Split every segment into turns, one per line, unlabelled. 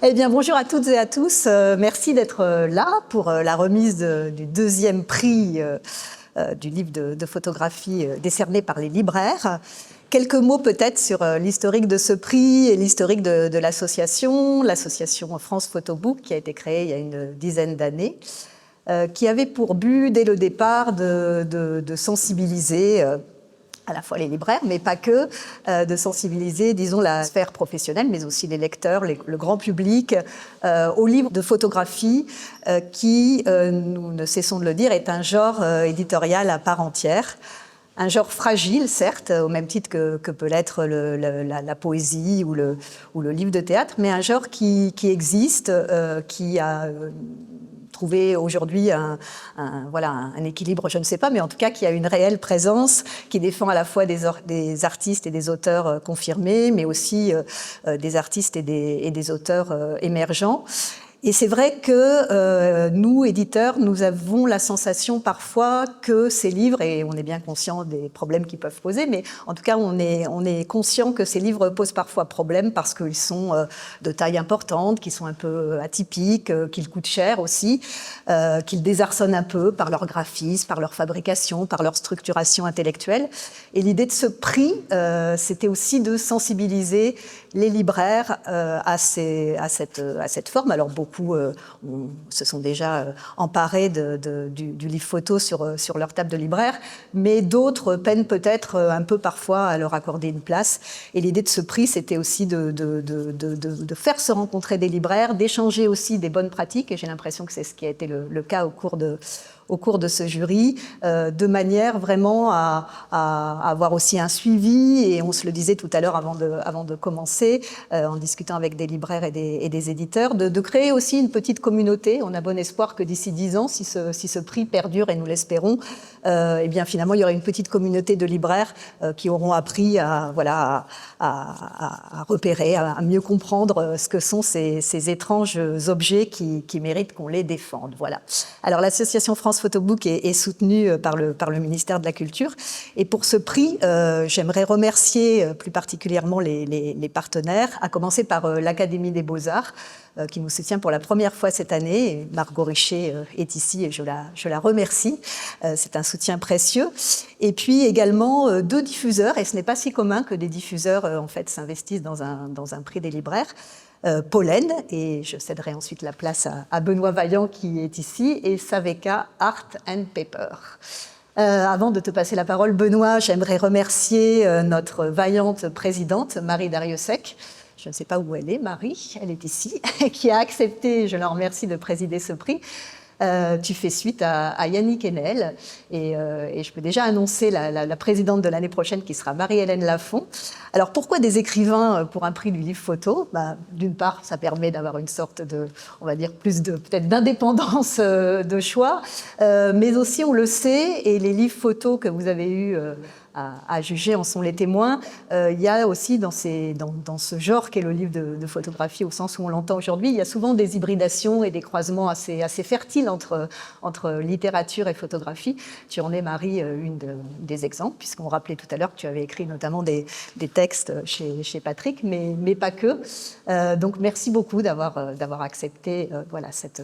Eh bien, bonjour à toutes et à tous. Merci d'être là pour la remise du deuxième prix du livre de photographie décerné par les libraires. Quelques mots peut-être sur l'historique de ce prix et l'historique de l'association France Photobook, qui a été créée il y a une dizaine d'années, qui avait pour but, dès le départ, de sensibiliser à la fois les libraires, mais pas que, de sensibiliser, disons, la sphère professionnelle, mais aussi les lecteurs, le grand public, aux livres de photographie qui, nous ne cessons de le dire, est un genre éditorial à part entière. Un genre fragile, certes, au même titre que peut l'être la poésie ou le livre de théâtre, mais un genre qui existe, qui a trouvé aujourd'hui un équilibre, je ne sais pas, mais en tout cas qui a une réelle présence, qui défend à la fois des artistes et des auteurs confirmés, mais aussi des artistes et des auteurs émergents. Et c'est vrai que nous, éditeurs, nous avons la sensation parfois que ces livres, et on est bien conscient des problèmes qu'ils peuvent poser, mais en tout cas on est conscient que ces livres posent parfois problème parce qu'ils sont de taille importante, qu'ils sont un peu atypiques, qu'ils coûtent cher aussi, qu'ils désarçonnent un peu par leur graphisme, par leur fabrication, par leur structuration intellectuelle. Et l'idée de ce prix, c'était aussi de sensibiliser les libraires à cette forme. Alors beaucoup se sont déjà emparés du livre photo sur leur table de libraire, mais d'autres peinent peut-être un peu parfois à leur accorder une place. Et l'idée de ce prix, c'était aussi de faire se rencontrer des libraires, d'échanger aussi des bonnes pratiques, et j'ai l'impression que c'est ce qui a été le cas au cours de ce jury, de manière vraiment à avoir aussi un suivi, et on se le disait tout à l'heure avant de commencer, en discutant avec des libraires et des éditeurs, de créer aussi une petite communauté. On a bon espoir que d'ici 10 ans, si ce prix perdure, et nous l'espérons, eh bien finalement il y aura une petite communauté de libraires qui auront appris à repérer, à mieux comprendre ce que sont ces étranges objets qui méritent qu'on les défende. Voilà. Alors l'association France Photobook est soutenue par le ministère de la Culture, et pour ce prix, j'aimerais remercier plus particulièrement les partenaires, à commencer par l'Académie des Beaux-Arts, qui nous soutient pour la première fois cette année. Et Margot Richer est ici et je la remercie. C'est un soutien précieux. Et puis également 2 diffuseurs, et ce n'est pas si commun que des diffuseurs en fait s'investissent dans un prix des libraires. Pollen, et je céderai ensuite la place à Benoît Vaillant qui est ici, et Saveka Art and Paper. Avant de te passer la parole, Benoît, j'aimerais remercier notre vaillante présidente, Marie Dariussec. Je ne sais pas où elle est, Marie, elle est ici, qui a accepté, je la remercie, de présider ce prix. Tu fais suite à Yannick Enel, et je peux déjà annoncer la présidente de l'année prochaine qui sera Marie-Hélène Lafont. Alors pourquoi des écrivains pour un prix du livre photo ? D'une part, ça permet d'avoir une sorte on va dire, plus peut-être d'indépendance de choix, mais aussi on le sait, et les livres photos que vous avez eus à juger en sont les témoins. Il y a aussi dans ce genre qu'est le livre de photographie au sens où on l'entend aujourd'hui, il y a souvent des hybridations et des croisements assez fertiles entre littérature et photographie. Tu en es, Marie, des exemples, puisqu'on rappelait tout à l'heure que tu avais écrit notamment des textes chez Patrick, mais pas que. Donc merci beaucoup d'avoir accepté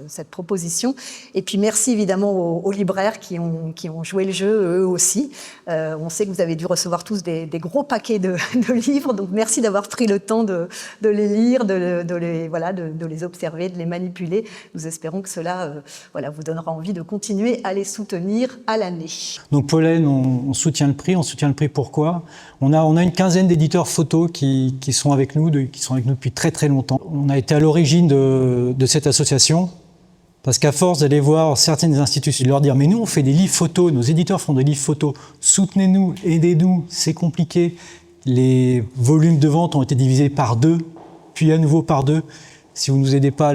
cette proposition. Et puis merci évidemment aux libraires qui ont joué le jeu, eux aussi. On sait que vous avez dû recevoir tous des gros paquets de livres, donc merci d'avoir pris le temps de les lire, de les observer, de les manipuler. Nous espérons que cela vous donnera envie de continuer à les soutenir à l'année.
Donc Pollen, on soutient le prix. On soutient le prix pourquoi ? On a une quinzaine d'éditeurs photos qui sont avec nous depuis très très longtemps. On a été à l'origine de cette association. Parce qu'à force d'aller voir certaines institutions, de leur dire « mais nous on fait des livres photos, nos éditeurs font des livres photos, soutenez-nous, aidez-nous, c'est compliqué ». Les volumes de vente ont été divisés par 2, puis à nouveau par 2. Si vous ne nous aidez pas,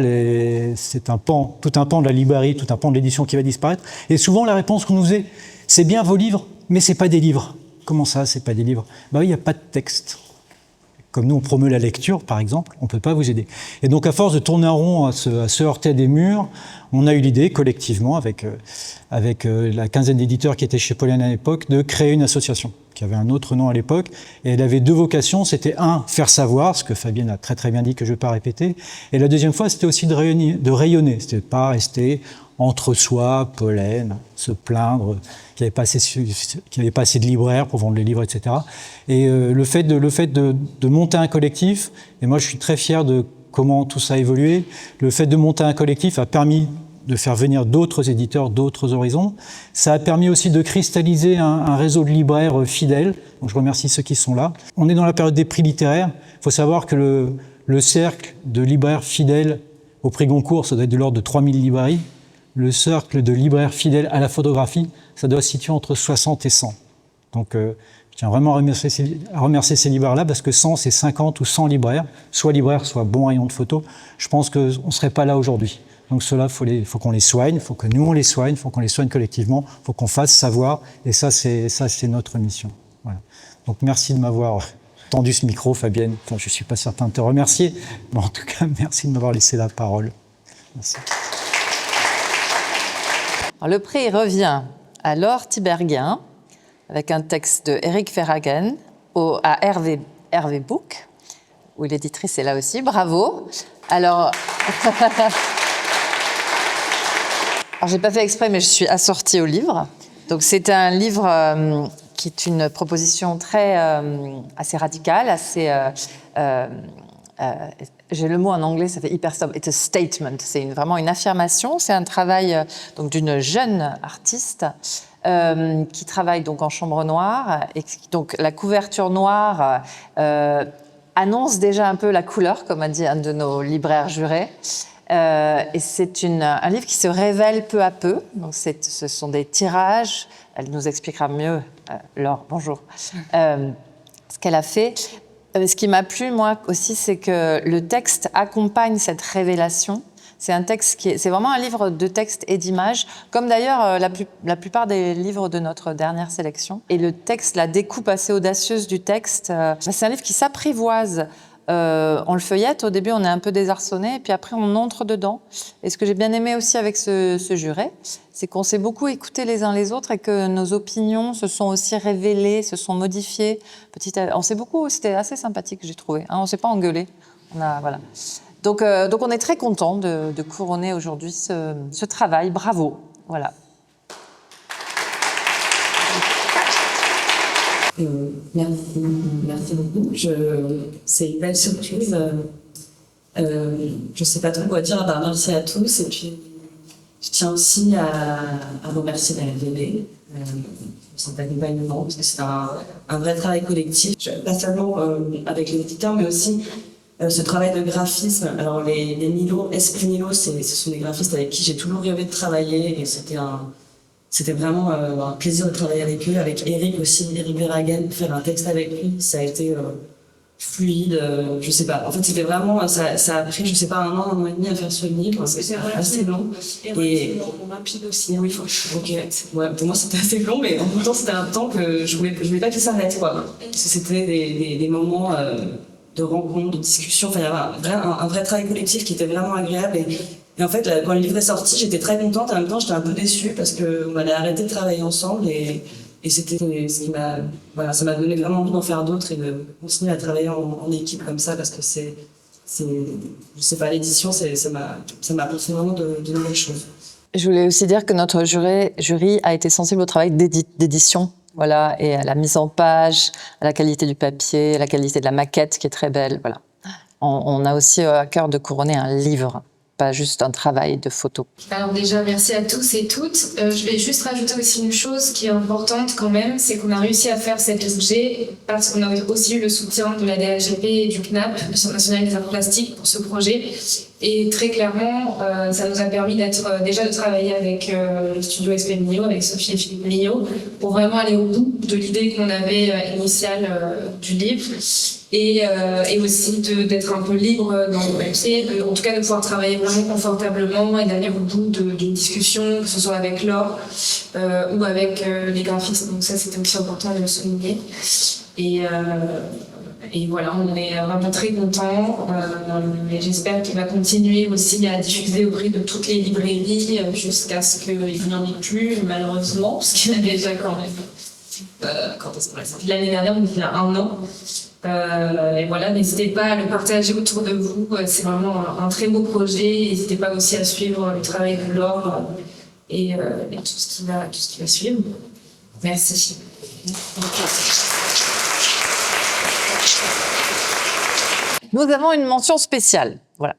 c'est tout un pan de la librairie, tout un pan de l'édition qui va disparaître. Et souvent la réponse qu'on nous est « c'est bien vos livres, mais c'est pas des livres ». Comment ça, c'est pas des livres ? Oui, il n'y a pas de texte. Comme nous, on promeut la lecture, par exemple, on ne peut pas vous aider. Et donc, à force de tourner en rond, à se heurter à des murs, on a eu l'idée, collectivement, avec la quinzaine d'éditeurs qui étaient chez Pollen à l'époque, de créer une association qui avait un autre nom à l'époque, et elle avait deux vocations. C'était un, faire savoir, ce que Fabienne a très très bien dit, que je ne vais pas répéter, et la deuxième fois, c'était aussi de rayonner, c'était de pas rester entre soi, pollen, se plaindre qu'il n'y avait pas assez de libraires pour vendre les livres, etc. Et le fait de monter un collectif, et moi je suis très fier de comment tout ça a évolué, le fait de monter un collectif a permis de faire venir d'autres éditeurs, d'autres horizons. Ça a permis aussi de cristalliser un réseau de libraires fidèles. Donc je remercie ceux qui sont là. On est dans la période des prix littéraires. Il faut savoir que le cercle de libraires fidèles au prix Goncourt, ça doit être de l'ordre de 3000 librairies. Le cercle de libraires fidèles à la photographie, ça doit se situer entre 60 et 100. Donc je tiens vraiment à remercier ces libraires-là, parce que 100, c'est 50 ou 100 libraires, soit bons rayons de photo. Je pense qu'on ne serait pas là aujourd'hui. Donc ceux-là, il faut qu'on les soigne, il faut que nous on les soigne, il faut qu'on les soigne collectivement, il faut qu'on fasse savoir, et ça c'est notre mission. Voilà. Donc merci de m'avoir tendu ce micro, Fabienne. Enfin, je ne suis pas certain de te remercier, mais en tout cas, merci de m'avoir laissé la parole. Merci.
Alors, le prix revient à Laure Tiberghien, avec un texte de Éric Verhagen à Hervé Book, où l'éditrice est là aussi. Bravo. Alors, j'ai pas fait exprès, mais je suis assortie au livre. Donc c'est un livre qui est une proposition assez radicale, assez. J'ai le mot en anglais, ça fait hyper stop. It's a statement. C'est vraiment une affirmation. C'est un travail donc d'une jeune artiste qui travaille donc en chambre noire, et donc la couverture noire annonce déjà un peu la couleur, comme a dit un de nos libraires jurés. Et c'est un livre qui se révèle peu à peu. Donc ce sont des tirages. Elle nous expliquera mieux, Laure, bonjour, ce qu'elle a fait. Ce qui m'a plu, moi aussi, c'est que le texte accompagne cette révélation. C'est un texte c'est vraiment un livre de texte et d'images, comme d'ailleurs la plupart des livres de notre dernière sélection. Et le texte, la découpe assez audacieuse du texte, c'est un livre qui s'apprivoise. On le feuillette, au début on est un peu désarçonné, et puis après on entre dedans. Et ce que j'ai bien aimé aussi avec ce juré, c'est qu'on s'est beaucoup écoutés les uns les autres, et que nos opinions se sont aussi révélées, se sont modifiées. On s'est beaucoup, c'était assez sympathique, j'ai trouvé. On ne s'est pas engueulé. Voilà. Donc on est très contents de couronner aujourd'hui ce travail. Bravo. Voilà.
Merci beaucoup. C'est une belle surprise. Je ne sais pas trop quoi dire. Merci à tous. Et puis, je tiens aussi à remercier la LVB pour cet accompagnement, parce que c'est un vrai travail collectif. Pas seulement avec les éditeurs, mais aussi ce travail de graphisme. Alors, les Milo, Esprit Milo, ce sont des graphistes avec qui j'ai toujours rêvé de travailler, et c'était vraiment un plaisir de travailler avec eux, avec Éric aussi, Éric Verhagen, faire un texte avec lui, ça a été fluide, je sais pas. En fait, c'était vraiment, ça a pris, je sais pas, un an et demi à faire ce livre, c'est assez long. Et rapide aussi. Oui, ok. Ouais, pour moi, c'était assez long, mais en même temps, c'était un temps que je voulais pas qu'il s'arrête, quoi. Parce que c'était des moments de rencontres, de discussions, enfin, il y avait un vrai travail collectif qui était vraiment agréable. Et en fait, quand le livre est sorti, j'étais très contente, et en même temps, j'étais un peu déçue parce qu'on allait arrêter de travailler ensemble, et c'était ce qui ça m'a donné vraiment envie d'en faire d'autres et de continuer à travailler en équipe comme ça, parce que je sais pas, l'édition, ça m'a apporté vraiment de nouvelles choses.
Je voulais aussi dire que notre jury a été sensible au travail d'édition. Voilà, et à la mise en page, à la qualité du papier, à la qualité de la maquette qui est très belle. Voilà. On a aussi à cœur de couronner un livre, pas juste un travail de photo.
Alors déjà, merci à tous et toutes. Je vais juste rajouter aussi une chose qui est importante quand même, c'est qu'on a réussi à faire cet objet parce qu'on a aussi eu le soutien de la DHGP et du CNAP, le Centre national des arts plastiques, pour ce projet. Et très clairement, ça nous a permis déjà de travailler avec le studio SP Millau, avec Sophie et Philippe Millau, pour vraiment aller au bout de l'idée qu'on avait initiale du livre. Et aussi d'être un peu libre dans le papier, en tout cas de pouvoir travailler vraiment confortablement et d'aller au bout d'une discussion, que ce soit avec Laure ou avec les graphistes. Donc ça, c'était aussi important de le souligner. Et voilà, on est vraiment très contents. Et j'espère qu'il va continuer aussi à diffuser au prix de toutes les librairies jusqu'à ce qu'il n'y en ait plus, malheureusement, parce qu'il y en a déjà quand même Quand est-ce qu'on l'a sorti? L'année dernière, donc il y a 1 an. Et voilà, n'hésitez pas à le partager autour de vous. C'est vraiment un très beau projet. N'hésitez pas aussi à suivre le travail de Laure et tout ce qui va suivre. Merci.
Nous avons une mention spéciale. Voilà.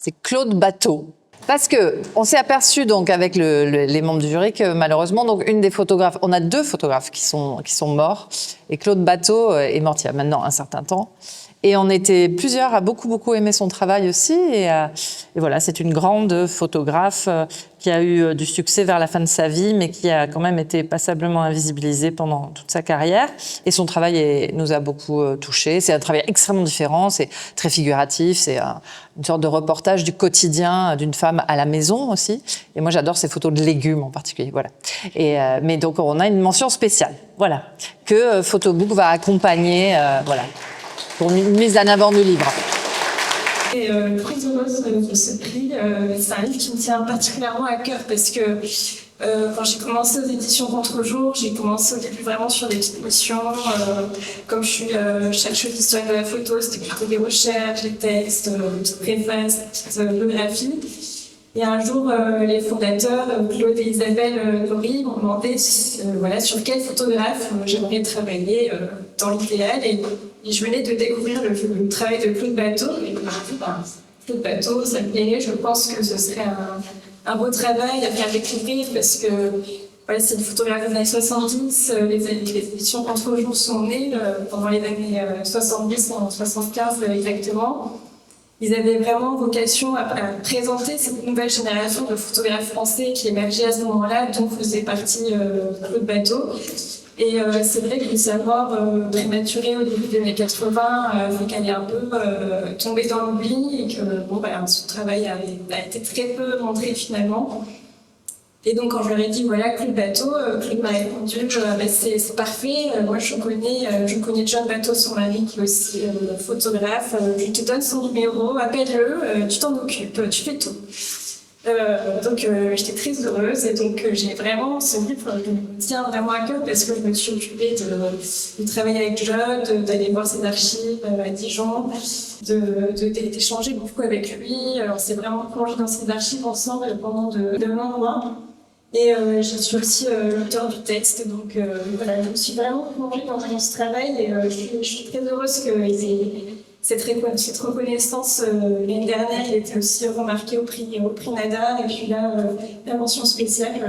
C'est Claude Bateau. Parce que on s'est aperçu donc avec les membres du jury que malheureusement donc une des photographes, on a 2 photographes qui sont morts et Claude Bateau est mort il y a maintenant un certain temps. Et on était plusieurs à beaucoup aimé son travail aussi. Et voilà, c'est une grande photographe qui a eu du succès vers la fin de sa vie, mais qui a quand même été passablement invisibilisée pendant toute sa carrière. Et son travail nous a beaucoup touchés. C'est un travail extrêmement différent, c'est très figuratif, c'est une sorte de reportage du quotidien d'une femme à la maison aussi. Et moi, j'adore ces photos de légumes en particulier. Voilà. Mais donc, on a une mention spéciale, voilà, que Photobook va accompagner, voilà, pour une mise en avant du livre.
Et très heureuse de ce prix. C'est un livre qui me tient particulièrement à cœur parce que quand j'ai commencé aux éditions Contre-jour, j'ai commencé au début vraiment sur des petites missions. Comme je suis chercheuse d'histoire de la photo, c'était plutôt des recherches, des textes, des petites préfaces, des petites biographies. Et un jour, les fondateurs, Claude et Isabelle Laurie, m'ont demandé voilà, sur quel photographe j'aimerais travailler dans l'idéal. Et je venais de découvrir le travail de Claude Bateau. Et je me suis dit, Claude Bateau, ça me plairait. Je pense que ce serait un beau travail à faire découvrir parce que voilà, c'est une photographe des années 70. Les éditions Contre-jour sont nées pendant les années 70, en 75 exactement. Ils avaient vraiment vocation à présenter cette nouvelle génération de photographes français qui émergeait à ce moment-là, dont faisait partie Claude Bateau. Et c'est vrai que sa mort prématurée au début des années 80 fait qu'elle est un peu tombée dans l'oubli et que son travail a été très peu montré finalement. Et donc quand je leur ai dit voilà Claude Bateau, Claude m'a répondu c'est parfait, moi je connais John Bateau, son mari qui est aussi photographe, je te donne son numéro, appelle-le, tu t'en occupes, tu fais tout. Donc j'étais très heureuse et donc j'ai vraiment, ce livre me tient vraiment à cœur parce que je me suis occupée de travailler avec John, d'aller voir ses archives à Dijon, d'échanger beaucoup avec lui. On s'est vraiment plongé dans ses archives ensemble pendant de longs mois. Et je suis aussi l'auteur du texte, donc voilà, je me suis vraiment plongée dans ce travail et je suis très heureuse qu'ils aient cette reconnaissance. L'année dernière, il était aussi remarqué au prix Nadar, et puis là, la mention spéciale.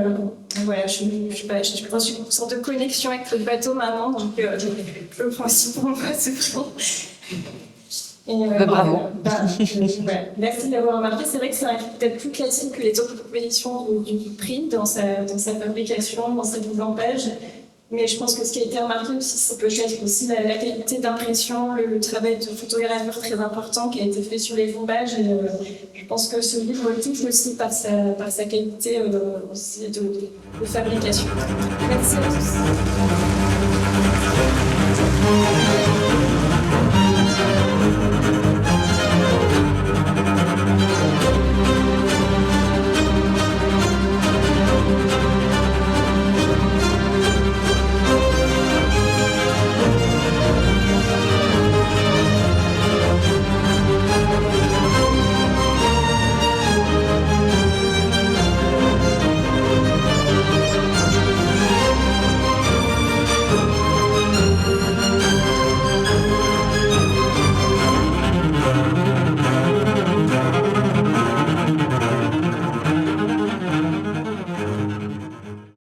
Voilà, je pense une sorte de connexion avec Claude Bateau maintenant, donc je le prends aussi pour moi ce prix. Et,
bravo.
Merci d'avoir remarqué. C'est vrai que c'est peut-être plus classique que les autres propositions du prix dans sa fabrication, dans sa mise en page. Mais je pense que ce qui a été remarqué aussi, c'est peut-être aussi la qualité d'impression, le travail de photographie très important qui a été fait sur les vombages. Et je pense que ce livre touche aussi par sa qualité aussi de fabrication. Merci à tous.